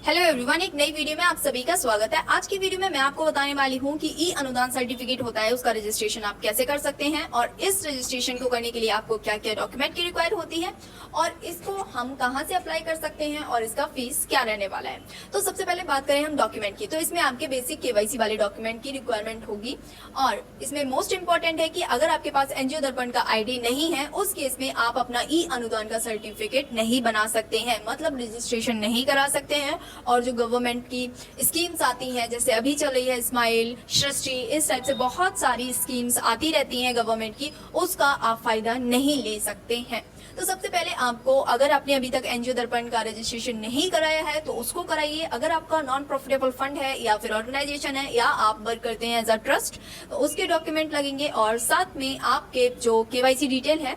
Hello everyone, एक नई video में आप सभी का स्वागत है। आज की वीडियो में मैं आपको बताने वाली हूं कि ई अनुदान सर्टिफिकेट होता है, उसका रजिस्ट्रेशन आप कैसे कर सकते हैं और इस रजिस्ट्रेशन को करने के लिए आपको क्या क्या डॉक्यूमेंट की रिक्वायर होती है और इसको हम कहां से अप्लाई कर सकते हैं और इसका फीस क्या रहने वाला है। तो सबसे पहले बात करें हम डॉक्यूमेंट की, तो इसमें आपके बेसिक केवाईसी वाले डॉक्यूमेंट की रिक्वायरमेंट होगी और इसमें मोस्ट इंपॉर्टेंट है कि अगर आपके पास एनजीओ दर्पण का आईडी नहीं है, उस केस में आप अपना ई अनुदान का सर्टिफिकेट नहीं बना सकते हैं, मतलब रजिस्ट्रेशन नहीं करा सकते हैं। और जो गवर्नमेंट की स्कीम्स आती हैं, जैसे अभी चल रही है स्माइल, सृष्टि, इस टाइप से बहुत सारी स्कीम्स आती रहती हैं गवर्नमेंट की, उसका आप फायदा नहीं ले सकते हैं। तो सबसे पहले आपको, अगर आपने अभी तक एनजीओ दर्पण का रजिस्ट्रेशन नहीं कराया है तो उसको कराइए। अगर आपका नॉन प्रॉफिटेबल फंड है या फिर ऑर्गेनाइजेशन है या आप वर्क करते हैं एज अ ट्रस्ट, तो उसके डॉक्यूमेंट लगेंगे और साथ में आपके जो केवाईसी डिटेल है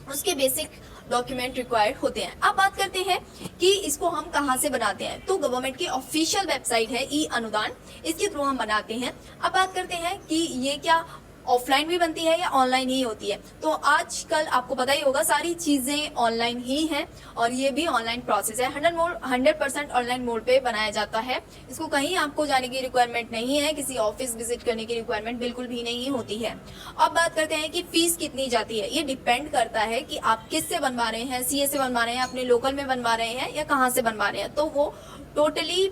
उसके बेसिक डॉक्यूमेंट रिक्वायर्ड होते हैं। अब बात करते हैं कि इसको हम कहां से बनाते हैं। तो गवर्नमेंट की ऑफिशियल वेबसाइट है ई अनुदान, इसके थ्रू हम बनाते हैं। अब बात करते हैं कि ये क्या ऑफलाइन भी बनती है या ऑनलाइन ही होती है। तो आजकल आपको पता ही होगा सारी चीजें ऑनलाइन ही हैं और ये भी ऑनलाइन प्रोसेस है। 100% ऑनलाइन मोड पे बनाया जाता है। इसको कहीं आपको जाने की रिक्वायरमेंट नहीं है, किसी ऑफिस विजिट करने की रिक्वायरमेंट बिल्कुल भी नहीं होती है। अब बात करते हैं कि फीस कितनी जाती है। ये डिपेंड करता है कि आप किससे बनवा रहे हैं, सीए से बनवा रहे हैं, अपने लोकल में बनवा रहे हैं या कहाँ से बनवा रहे हैं। तो वो टोटली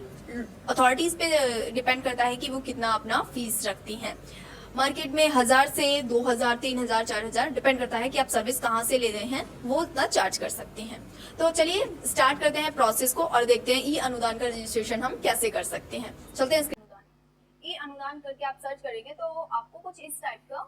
अथॉरिटीज पे डिपेंड करता है कि वो कितना अपना फीस रखती हैं। मार्केट में 1000 से 2000, 3000, 4000 डिपेंड करता है कि आप सर्विस कहाँ से ले रहे हैं, वो उतना चार्ज कर सकते हैं। तो चलिए स्टार्ट करते हैं प्रोसेस को और देखते हैं ई अनुदान का रजिस्ट्रेशन हम कैसे कर सकते हैं। चलते हैं इसके अनुदान। ई अनुदान करके आप सर्च करेंगे तो आपको कुछ इस टाइप का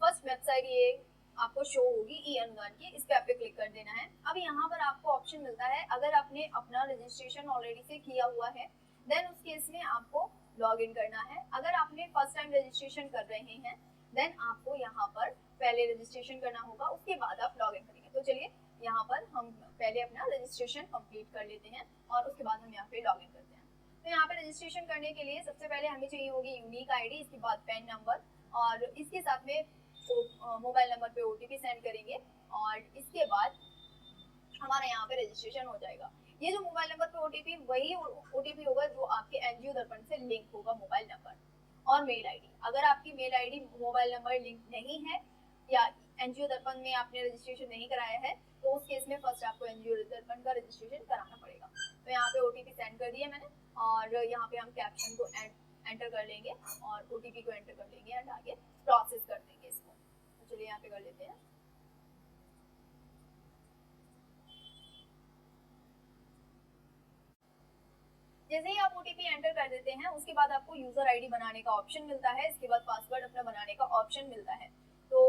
फर्स्ट वेबसाइट ये आपको शो होगी ई अनुदान की। इस पे आप पे क्लिक कर देना है। अब यहाँ पर आपको ऑप्शन मिलता है, अगर आपने अपना रजिस्ट्रेशन ऑलरेडी से किया हुआ है देन उस केस में आपको लॉग इन करना है। अगर आपने फर्स्ट टाइम रजिस्ट्रेशन कर रहे हैं देन आपको यहाँ पर पहले रजिस्ट्रेशन करना होगा, उसके बाद आप लॉग इन करेंगे। तो चलिए यहाँ पर हम पहले अपना रजिस्ट्रेशन कंप्लीट कर लेते हैं और उसके बाद हम यहाँ पे लॉग इन करते हैं। तो यहाँ पे रजिस्ट्रेशन करने के लिए सबसे पहले हमें चाहिए होगी यूनिक आईडी, इसके बाद पैन नंबर और इसके साथ में मोबाइल नंबर पे ओटीपी सेंड करेंगे और इसके बाद हमारा यहाँ पे रजिस्ट्रेशन हो जाएगा। ये जो मोबाइल नंबर पे ओटीपी, वही ओटीपी होगा जो आपके एनजीओ दर्पण से लिंक होगा मोबाइल नंबर और मेल आईडी। अगर आपकी mail ID mobile number link नहीं है या एनजीओ दर्पण में आपने रजिस्ट्रेशन नहीं कराया है तो उस केस में फर्स्ट आपको एनजीओ दर्पण का रजिस्ट्रेशन कराना पड़ेगा। तो यहाँ पे ओटीपी सेंड कर दिया मैंने और यहाँ पे हम कैप्शन को एंटर कर लेंगे और ओटीपी को एंटर कर लेंगे एंड आगे प्रोसेस कर देंगे इसको। तो चलिए यहाँ पे कर लेते हैं। जैसे ही आप ओटीपी एंटर कर देते हैं उसके बाद आपको यूजर आईडी बनाने का ऑप्शन मिलता है, इसके बाद पासवर्ड अपना बनाने का ऑप्शन मिलता है। तो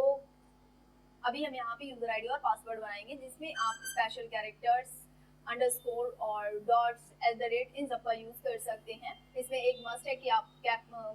अभी हम यहाँ पे यूजर आईडी और पासवर्ड बनाएंगे जिसमें आप स्पेशल कैरेक्टर्स, अंडरस्कोर और डॉट्स, @ इन सब का यूज कर सकते हैं। इसमें एक मस्ट है कि आप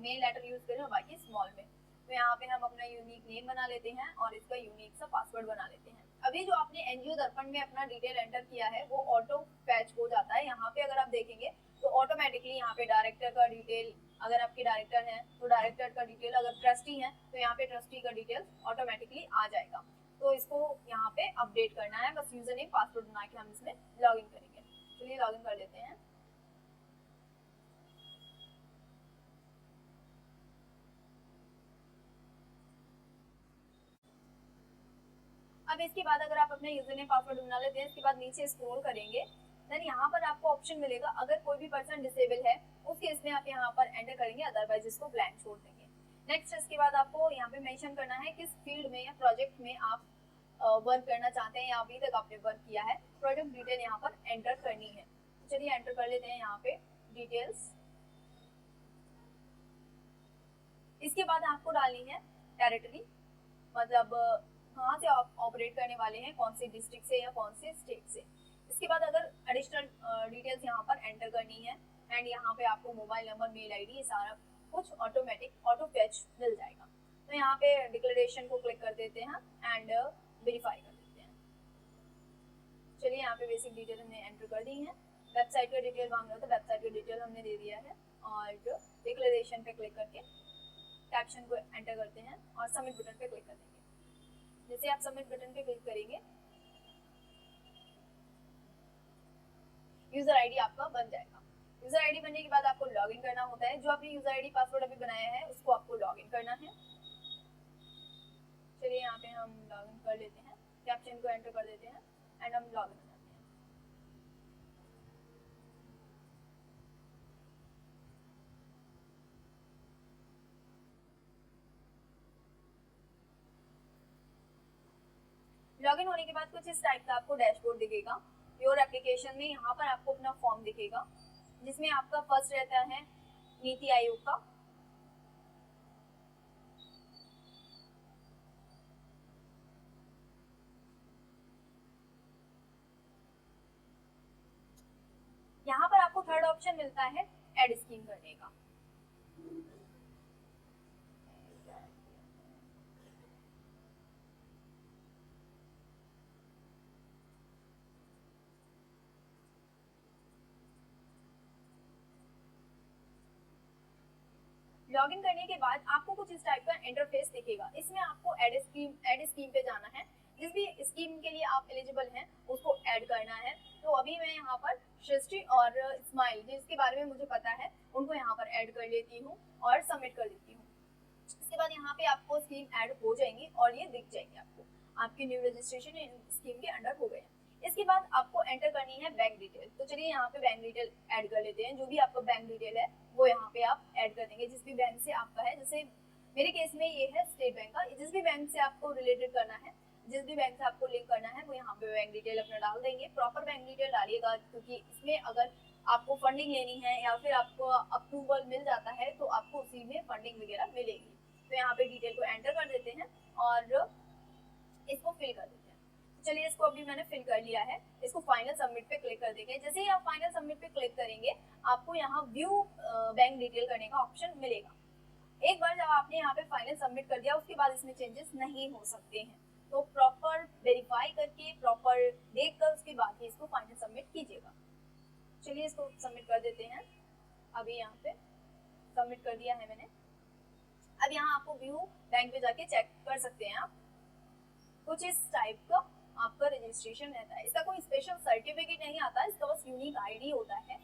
मेन लेटर यूज करें और बाकी स्मॉल में। तो यहाँ पे हम अपना यूनिक नेम बना लेते हैं और इसका यूनिक सा पासवर्ड बना लेते हैं। अभी जो आपने एनजीओ दर्पण में अपना डिटेल एंटर किया है वो ऑटो फैच हो जाता है। यहाँ पे अगर आप देखेंगे तो ऑटोमेटिकली यहाँ पे डायरेक्टर का डिटेल, अगर आपके डायरेक्टर हैं तो डायरेक्टर का डिटेल, अगर ट्रस्टी हैं तो यहाँ पे ट्रस्टी का डिटेल ऑटोमेटिकली आ जाएगा। तो इसको यहाँ पे अपडेट करना है, बस यूजर नेम पासवर्ड बना के हम इसमें लॉग इन करेंगे। चलिए लॉग इन कर लेते हैं। अब इसके बाद अगर आप अपने यूजर नेम पासवर्ड बना लेते हैं, इसके बाद नीचे स्क्रॉल करेंगे देन यहाँ पर आपको ऑप्शन मिलेगा, अगर कोई भी पर्सन डिसेबल है उस केस में आप यहाँ पर एंटर करेंगे, अदरवाइज इसको ब्लैंक छोड़ देंगे। नेक्स्ट इसके बाद आपको यहाँ पे मेंशन करना है किस फील्ड में या प्रोजेक्ट में आप वर्क करना चाहते हैं या अभी तक आपने वर्क किया है। प्रोजेक्ट डिटेल यहाँ पर एंटर करनी है। चलिए एंटर कर लेते हैं यहाँ पे डिटेल्स। इसके बाद आपको डालनी है टेरिटरी, मतलब कहाँ से आप ऑपरेट करने वाले हैं, कौन से डिस्ट्रिक्ट से या कौन से स्टेट से। इसके बाद अगर एडिशनल डिटेल्स यहाँ पर एंटर करनी है एंड यहाँ पे आपको मोबाइल नंबर, मेल आईडी, ये सारा कुछ ऑटोमेटिक ऑटो फैच मिल जाएगा। तो यहाँ पे डिक्लेरेशन को क्लिक कर देते हैं एंड वेरीफाई कर देते हैं। चलिए यहाँ पे बेसिक डिटेल हमने एंटर कर दी है। वेबसाइट का डिटेल मांग रहा था, वेबसाइट का डिटेल हमने दे दिया है और डिक्लेरेशन पे क्लिक करके कैप्शन को एंटर करते हैं और सबमिट बटन पे क्लिक कर देंगे। जैसे आप सबमिट बटन पे क्लिक करेंगे यूजर आईडी आपका बन जाएगा। यूजर आईडी बनने के बाद आपको लॉगिन करना होता है। जो आपने यूजर आईडी पासवर्ड अभी बनाया है उसको आपको लॉगिन करना है। चलिए यहाँ पे हम लॉगिन कर लेते हैं, कैप्चन को एंटर कर देते हैं एंड हम लॉगिन करते हैं। लॉगिन होने के बाद कुछ इस टाइप का आपको डैशबोर्ड दिखेगा। योर एप्लीकेशन में यहाँ पर आपको अपना फॉर्म दिखेगा जिसमें आपका फर्स्ट रहता है नीति आयोग का, यहाँ पर आपको थर्ड ऑप्शन मिलता है ऐड स्कीम करने का। लॉगिन करने के बाद आपको कुछ इस टाइप का इंटरफेस दिखेगा। इसमें आपको ऐड स्कीम पे जाना है। जिस भी स्कीम के लिए आप एलिजिबल हैं उसको ऐड करना है। तो अभी मैं यहाँ पर सृष्टि और स्माइल जिसके बारे में मुझे पता है उनको यहाँ पर ऐड कर लेती हूँ और सबमिट कर देती हूँ। इसके बाद यहाँ पे आपको स्कीम ऐड हो जाएंगी और ये दिख जाएंगे आपको, आपकी न्यू रजिस्ट्रेशन स्कीम के अंडर हो गए। इसके बाद आपको एंटर करनी है बैंक डिटेल। तो चलिए यहाँ पे बैंक डिटेल ऐड कर लेते हैं। जो भी आपका बैंक डिटेल है वो यहाँ पे आप ऐड कर देंगे, जिस भी बैंक से आपका है। जैसे मेरे केस में ये है स्टेट बैंक का। जिस भी बैंक से आपको रिलेटेड करना है, जिस भी बैंक से आपको लिंक करना है वो यहाँ पे बैंक डिटेल अपना डाल देंगे। प्रॉपर बैंक डिटेल डालिएगा क्योंकि इसमें अगर आपको फंडिंग लेनी है या फिर आपको अप्रूवल मिल जाता है तो आपको उसी में फंडिंग वगैरह मिलेगी। तो यहाँ पे डिटेल को एंटर कर देते हैं और इसको फिल कर देते हैं। चलिए इसको अभी मैंने फिल कर लिया है। इसको फाइनल सबमिट पे क्लिक कर देंगे। जैसे ही आप फाइनल सबमिट पे क्लिक करेंगे आपको यहाँ व्यू बैंक डिटेल करने का ऑप्शन मिलेगा। एक बार जब आपने यहाँ पे फाइनल सबमिट कर दिया उसके बाद इसमें चेंजेस नहीं हो सकते हैं। तो प्रॉपर वेरीफाई करके प्रॉपर देख कर उसके बाद ही इसको फाइनल सबमिट कीजिएगा। चलिए इसको सबमिट कर देते हैं। अभी यहाँ पे सबमिट कर दिया है मैंने। अब यहाँ आपको व्यू बैंक पे जाके चेक कर सकते हैं आप। कुछ इस टाइप का आपका रजिस्ट्रेशन रहता है। इसका कोई स्पेशल सर्टिफिकेट नहीं आता, इसका बस यूनिक आईडी होता है।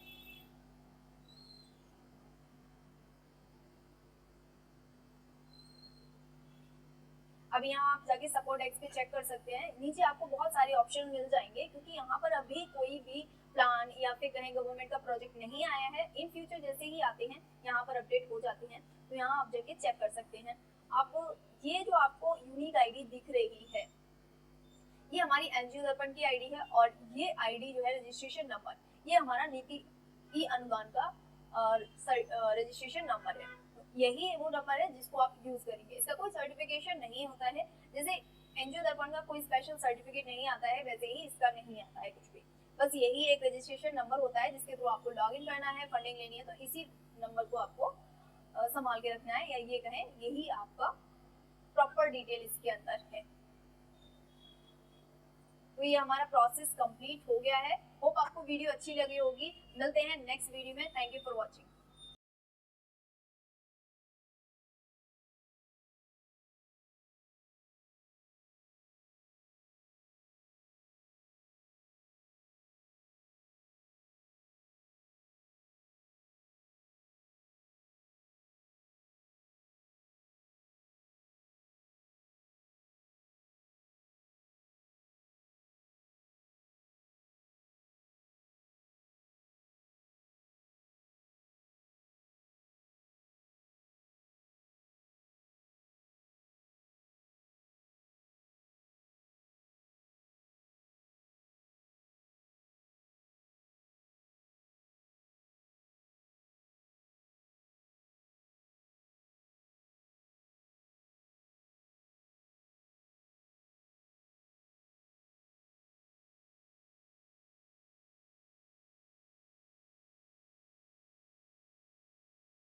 अब यहाँ आप जाके सपोर्ट एक्स पे चेक कर सकते हैं। नीचे आपको बहुत सारे ऑप्शन मिल जाएंगे क्योंकि यहाँ पर अभी कोई भी प्लान या फिर कहीं गवर्नमेंट का प्रोजेक्ट नहीं आया है। इन फ्यूचर जैसे ही आते हैं यहाँ पर अपडेट हो जाते हैं, तो यहाँ आप जाके चेक कर सकते हैं। आप ये जो आपको यूनिक आईडी दिख रही है ये हमारी एनजीओ दर्पण की आईडी है और ये आईडी जो है रजिस्ट्रेशन नंबर ये हमारा नीति ई अनुदान का रजिस्ट्रेशन नंबर है। यही वो नंबर है जिसको आप यूज करेंगे। इसका कोई सर्टिफिकेशन नहीं होता है। जैसे एनजीओ दर्पण का कोई स्पेशल सर्टिफिकेट नहीं आता है वैसे ही इसका नहीं आता है कुछ भी। बस यही एक रजिस्ट्रेशन नंबर होता है जिसके थ्रू आपको लॉगिन करना है, फंडिंग लेनी है। तो इसी नंबर को आपको संभाल के रखना है या ये कहें यही आपका प्रॉपर डिटेल इसके अंदर है। तो ये हमारा प्रोसेस कंप्लीट हो गया है। होप आपको वीडियो अच्छी लगी होगी। मिलते हैं नेक्स्ट वीडियो में। Thank you for watching.